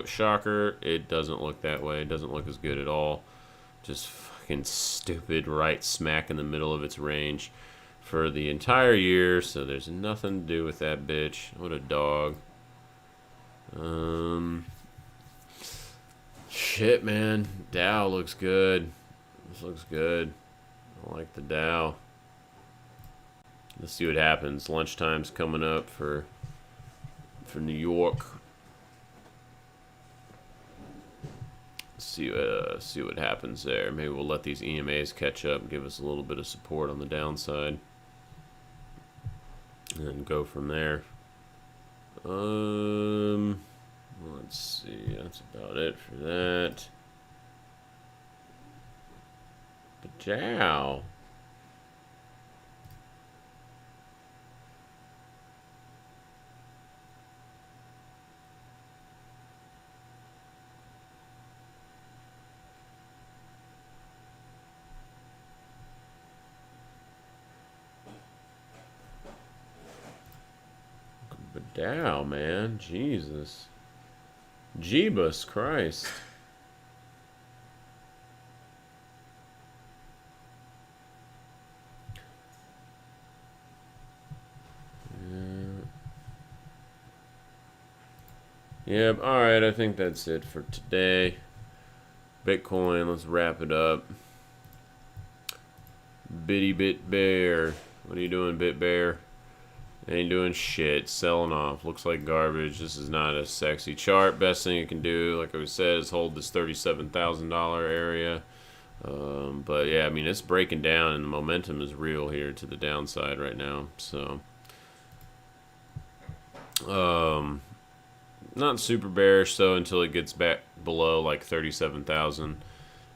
shocker, it doesn't look that way. It doesn't look as good at all. Just fucking stupid right smack in the middle of its range for the entire year, so there's nothing to do with that bitch. What a dog. Shit, man. Dow looks good. This looks good. I like the Dow. Let's see what happens. Lunchtime's coming up for New York. See what happens there. Maybe we'll let these EMAs catch up and give us a little bit of support on the downside. And go from there. Let's see. That's about it for that. But Dow. But Dow, man. Jesus. Jeebus Christ. Yep, alright, I think that's it for today. Bitcoin, let's wrap it up. Bitty Bit Bear. What are you doing, Bit Bear? Ain't doing shit. Selling off. Looks like garbage. This is not a sexy chart. Best thing you can do, like I said, is hold this $37,000 area. But yeah, I mean, it's breaking down and the momentum is real here to the downside right now. So, not super bearish though until it gets back below like 37,000.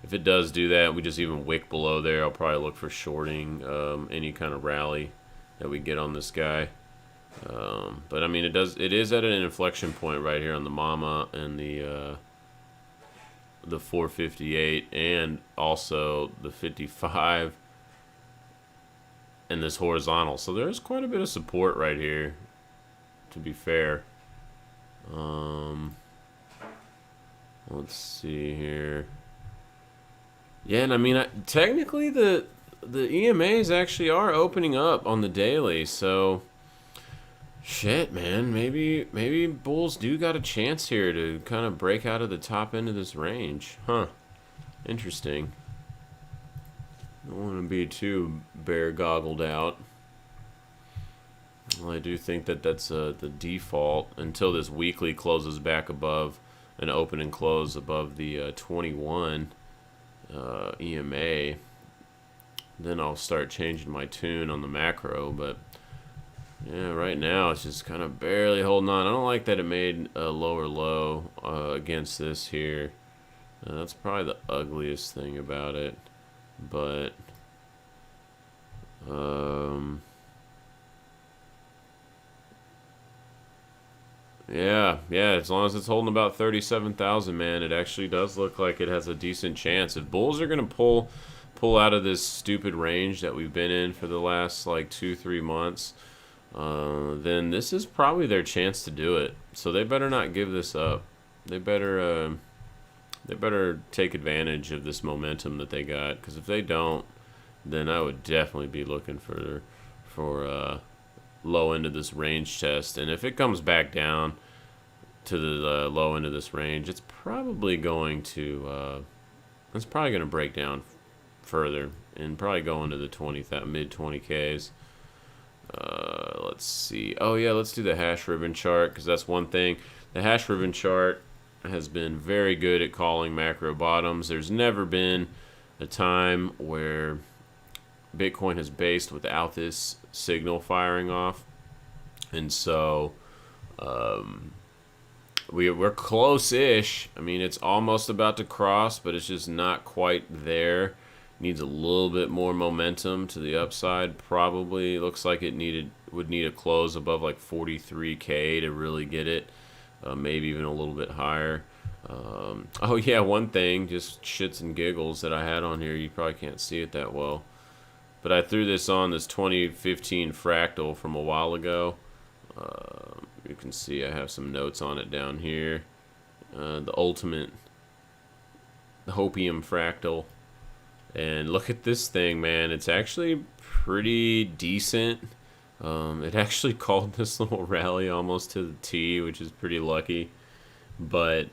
If it does do that, we just even wick below there. I'll probably look for shorting any kind of rally that we get on this guy. But I mean, it is at an inflection point right here on the mama and the 458 and also the 55 and this horizontal. So there's quite a bit of support right here, to be fair. Let's see here. Yeah, and I mean, technically the EMAs actually are opening up on the daily, so shit, man, maybe bulls do got a chance here to kind of break out of the top end of this range. Huh. Interesting. Don't want to be too bear goggled out. Well, I do think that that's the default until this weekly closes back above an open and close above the 21 EMA. Then I'll start changing my tune on the macro, but yeah, right now it's just kind of barely holding on. I don't like that it made a lower low against this here. That's probably the ugliest thing about it, but yeah, as long as it's holding about 37,000, man, it actually does look like it has a decent chance. If bulls are gonna pull out of this stupid range that we've been in for the last like 2-3 months, then this is probably their chance to do it. So they better not give this up. They better take advantage of this momentum that they got, because if they don't, then I would definitely be looking for low end of this range test. And if it comes back down to the low end of this range, it's probably going to break down further and probably go into the mid 20Ks. Let's see. Oh yeah, let's do the hash ribbon chart, because that's one thing. The hash ribbon chart has been very good at calling macro bottoms. There's never been a time where Bitcoin has based without this signal firing off, and so we're close-ish. I mean, it's almost about to cross, but it's just not quite there. Needs a little bit more momentum to the upside. Probably looks like it would need a close above like 43K to really get it. Maybe even a little bit higher. Oh yeah, one thing, just shits and giggles that I had on here. You probably can't see it that well, but I threw this 2015 fractal from a while ago. You can see I have some notes on it down here. The hopium fractal. And look at this thing, man. It's actually pretty decent. It actually called this little rally almost to the T, which is pretty lucky. But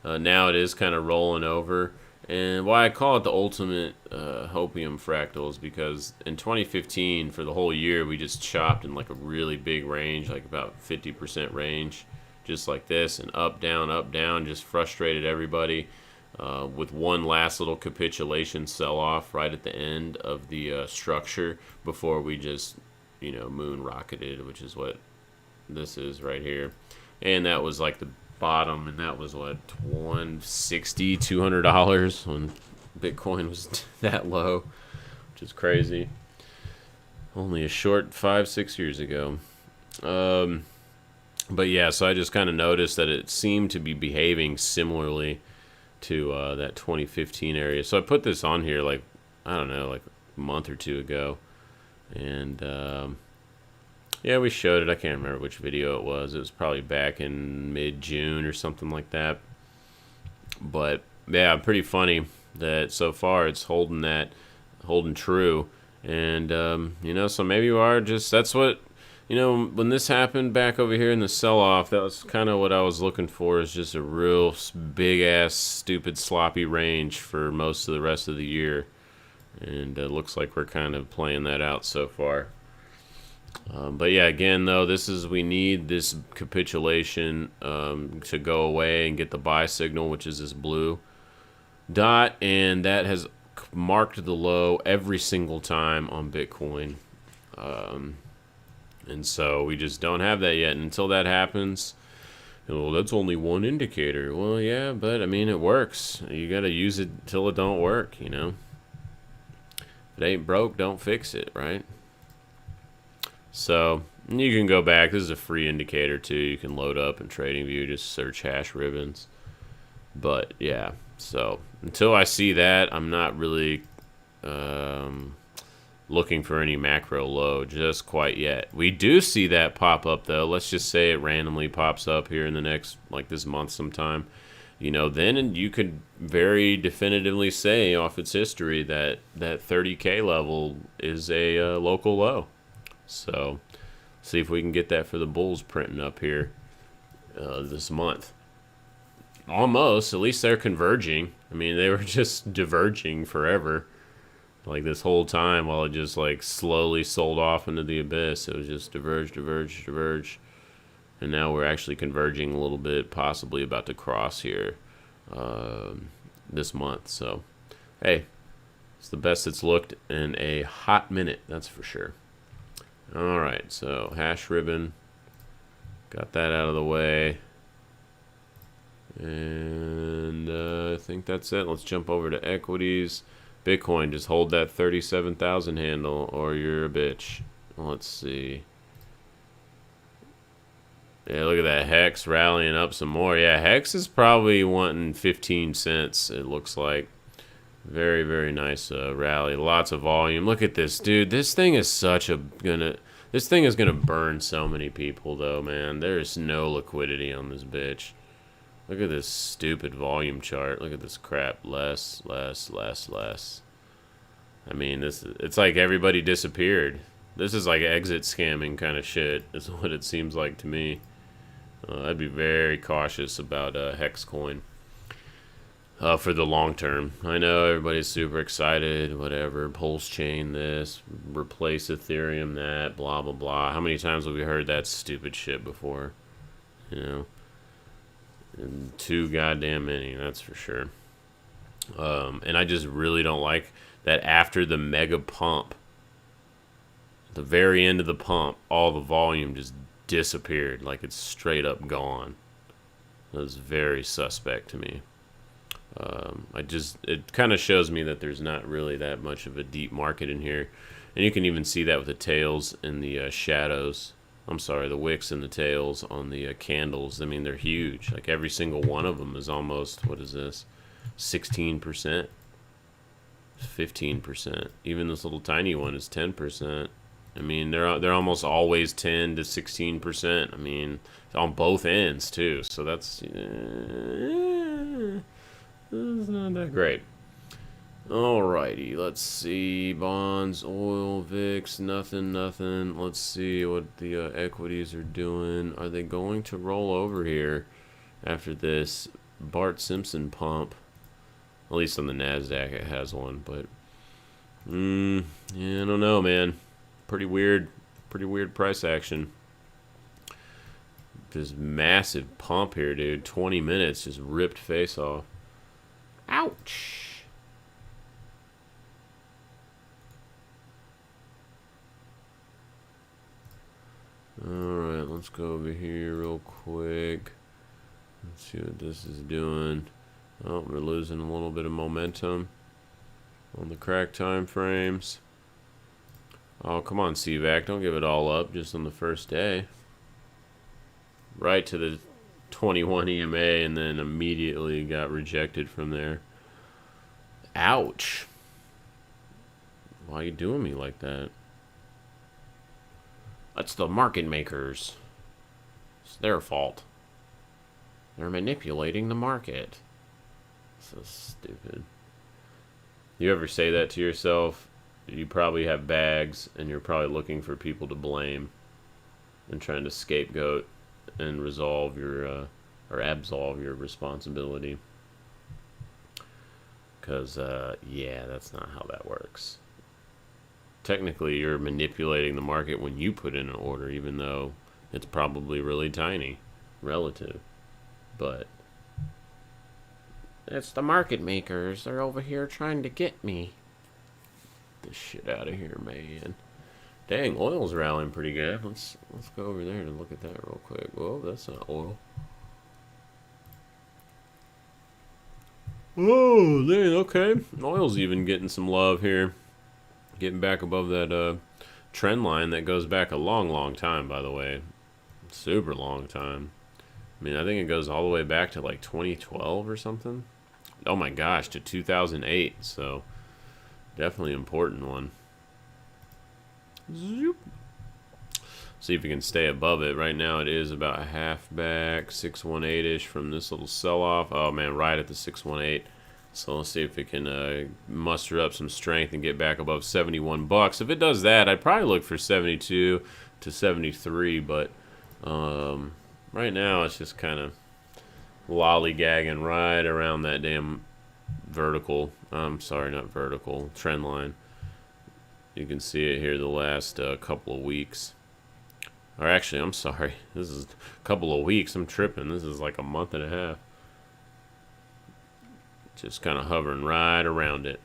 now it is kind of rolling over. And why I call it the ultimate hopium fractal is because in 2015, for the whole year, we just chopped in like a really big range, like about 50% range, just like this, and up, down, just frustrated everybody. With one last little capitulation sell-off right at the end of the structure before we just, moon rocketed, which is what this is right here. And that was like the bottom, and that was what, $160, $200 when Bitcoin was that low, which is crazy. Only a short 5-6 years ago. But yeah, so I just kind of noticed that it seemed to be behaving similarly to that 2015 area. So I put this on here like, I don't know, like a month or two ago. And yeah, we showed it. I can't remember which video it was. It was probably back in mid-June or something like that. But yeah, pretty funny that so far it's holding true. And so maybe you are just, that's what You know, when this happened back over here in the sell-off, that was kind of what I was looking for, is just a real big-ass, stupid, sloppy range for most of the rest of the year. And it looks like we're kind of playing that out so far. But yeah, again, though, we need this capitulation to go away and get the buy signal, which is this blue dot, and that has marked the low every single time on Bitcoin. And so we just don't have that yet. And until that happens, well, that's only one indicator. Well, yeah, but I mean, it works. You got to use it till it don't work, you know. If it ain't broke, don't fix it, right? So you can go back. This is a free indicator too. You can load up in TradingView, just search hash ribbons. But yeah, so until I see that, I'm not really looking for any macro low just quite yet. We do see that pop up though. Let's just say it randomly pops up here in the next, like this month sometime. You know, then you could very definitively say off its history that that 30K level is a local low. So see if we can get that for the bulls printing up here this month. Almost. At least they're converging. I mean, they were just diverging forever. Like this whole time while it just like slowly sold off into the abyss. It was just diverge, diverge, diverge. And now we're actually converging a little bit, possibly about to cross here this month. So, hey, it's the best it's looked in a hot minute, that's for sure. All right, so hash ribbon. Got that out of the way. And I think that's it. Let's jump over to equities. Bitcoin, just hold that 37,000 handle or you're a bitch. Let's see. Yeah, look at that. Hex rallying up some more. Yeah, Hex is probably wanting 15 cents, it looks like. Very, very nice rally. Lots of volume. Look at this, dude. This thing is this thing is gonna burn so many people, though, man. There's no liquidity on this bitch. Look at this stupid volume chart. Look at this crap. Less, less, less, less. I mean, it's like everybody disappeared. This is like exit scamming kind of shit, is what it seems like to me. I'd be very cautious about Hex coin for the long term. I know everybody's super excited, whatever. Pulse chain this, replace Ethereum that, blah, blah, blah. How many times have we heard that stupid shit before? You know? And too goddamn many, that's for sure. And I just really don't like that after the mega pump, the very end of the pump, all the volume just disappeared, like it's straight up gone. That was very suspect to me. It kind of shows me that there's not really that much of a deep market in here. And you can even see that with the tails and the shadows. I'm sorry, the wicks and the tails on the candles. I mean, they're huge. Like every single one of them is almost, what is this? 16%, 15%. Even this little tiny one is 10%. I mean, they're almost always 10 to 16%. I mean, on both ends too. So that's not that great. Alrighty, let's see. Bonds, oil, VIX, nothing. Let's see what the equities are doing. Are they going to roll over here after this Bart Simpson pump? At least on the NASDAQ it has one, but yeah, I don't know, man. Pretty weird price action. This massive pump here, dude. 20 minutes, just ripped face off. Ouch. Alright, let's go over here real quick. Let's see what this is doing. Oh, we're losing a little bit of momentum on the crack time frames. Oh, come on, CVAC. Don't give it all up just on the first day. Right to the 21 EMA and then immediately got rejected from there. Ouch. Why are you doing me like that? That's the market makers. It's their fault. They're manipulating the market. So stupid. You ever say that to yourself? You probably have bags and you're probably looking for people to blame. and trying to scapegoat and resolve your or absolve your responsibility. Because yeah, that's not how that works. Technically, you're manipulating the market when you put in an order, even though it's probably really tiny relative. But it's the market makers. They're over here trying to get me. Get this shit out of here, man. Dang, oil's rallying pretty good. Let's go over there and look at that real quick. Whoa, that's not oil. Oh, dang, okay. Oil's even getting some love here. Getting back above that trend line that goes back a long, long time, by the way. Super long time. I mean, I think it goes all the way back to like 2012 or something. Oh my gosh, to 2008. So, definitely an important one. Zoop. See if we can stay above it. Right now it is about a half back, 618-ish from this little sell-off. Oh man, right at the 618. So let's see if it can muster up some strength and get back above 71 bucks. If it does that, I'd probably look for 72 to 73, but right now it's just kind of lollygagging right around that damn vertical. I'm sorry, not vertical, trend line. You can see it here the last couple of weeks. Or actually, I'm sorry. This is a couple of weeks. I'm tripping. This is like a month and a half. Just kind of hovering right around it.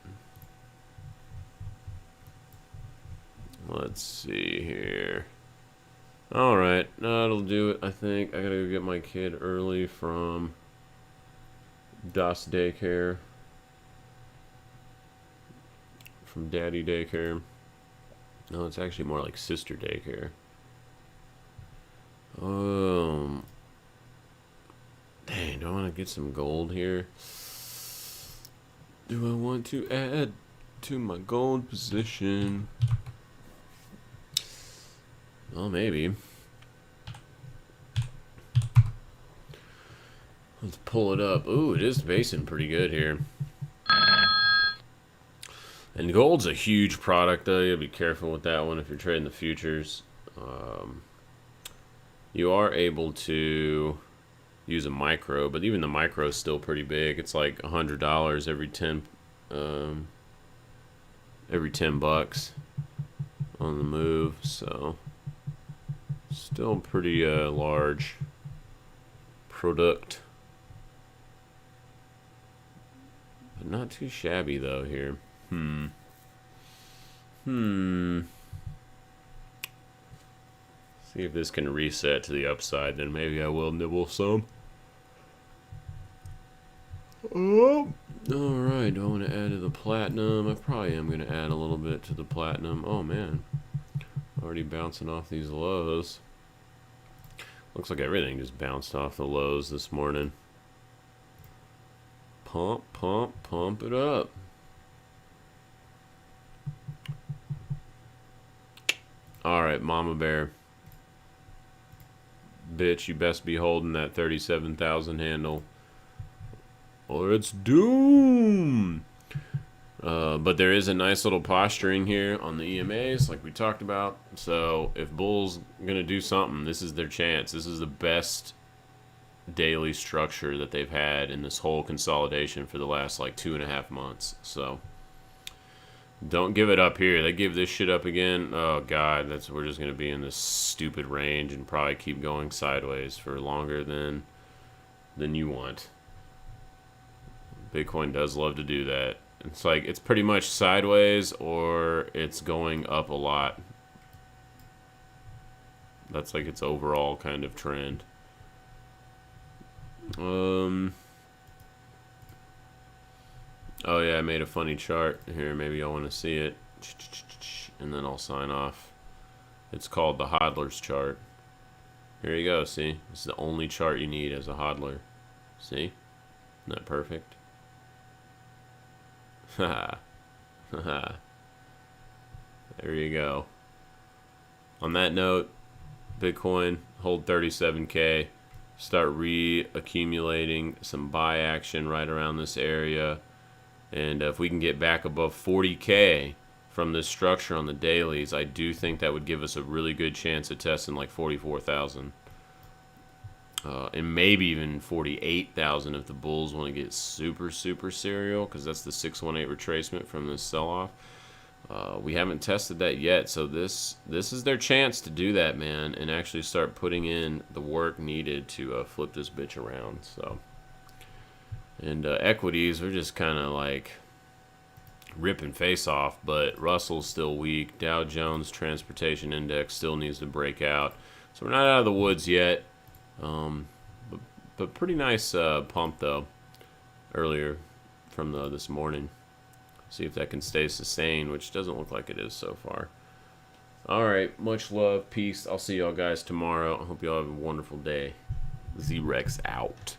Let's see here. Alright, that'll do it, I think. I gotta go get my kid early from Das Daycare. From Daddy Daycare. No, it's actually more like Sister Daycare. Dang, do I want to get some gold here? Do I want to add to my gold position? Well, maybe. Let's pull it up. Ooh, it is basing pretty good here. And gold's a huge product, though. You gotta be careful with that one if you're trading the futures. You are able to use a micro, but even the micro is still pretty big. It's like $100 every 10 bucks on the move, so still pretty large product, but not too shabby though here. See if this can reset to the upside, then maybe I will nibble some. Oh, alright, do I want to add to the platinum? I probably am going to add a little bit to the platinum. Oh man, already bouncing off these lows. Looks like everything just bounced off the lows this morning. Pump, pump, pump it up. Alright, Mama Bear. Bitch, you best be holding that 37,000 handle, or it's doom. But there is a nice little posturing here on the EMAs, like we talked about. So if Bull's gonna do something, this is their chance. This is the best daily structure that they've had in this whole consolidation for the last like 2.5 months. So don't give it up here. They give this shit up again. Oh god, we're just gonna be in this stupid range and probably keep going sideways for longer than you want. Bitcoin does love to do that. It's like it's pretty much sideways or it's going up a lot. That's like its overall kind of trend. Oh yeah, I made a funny chart here. Maybe y'all want to see it. And then I'll sign off. It's called the hodler's chart. Here you go, see? This is the only chart you need as a hodler. See? Isn't that perfect? Haha. Haha. There you go. On that note, Bitcoin, hold 37K. Start re-accumulating some buy action right around this area. And if we can get back above 40K, from this structure on the dailies, I do think that would give us a really good chance at testing like 44,000. And maybe even 48,000 if the bulls want to get super serial, because that's the 618 retracement from this sell-off. We haven't tested that yet, so this is their chance to do that, man, and actually start putting in the work needed to flip this bitch around. So, and equities are just kind of like ripping face off, but Russell's still weak. Dow Jones Transportation Index still needs to break out, so we're not out of the woods yet. But pretty nice pump though earlier from this morning. See if that can stay sustained, which doesn't look like it is so far. Alright, much love, peace. I'll see y'all guys tomorrow. I hope y'all have a wonderful day. Z-Rex out.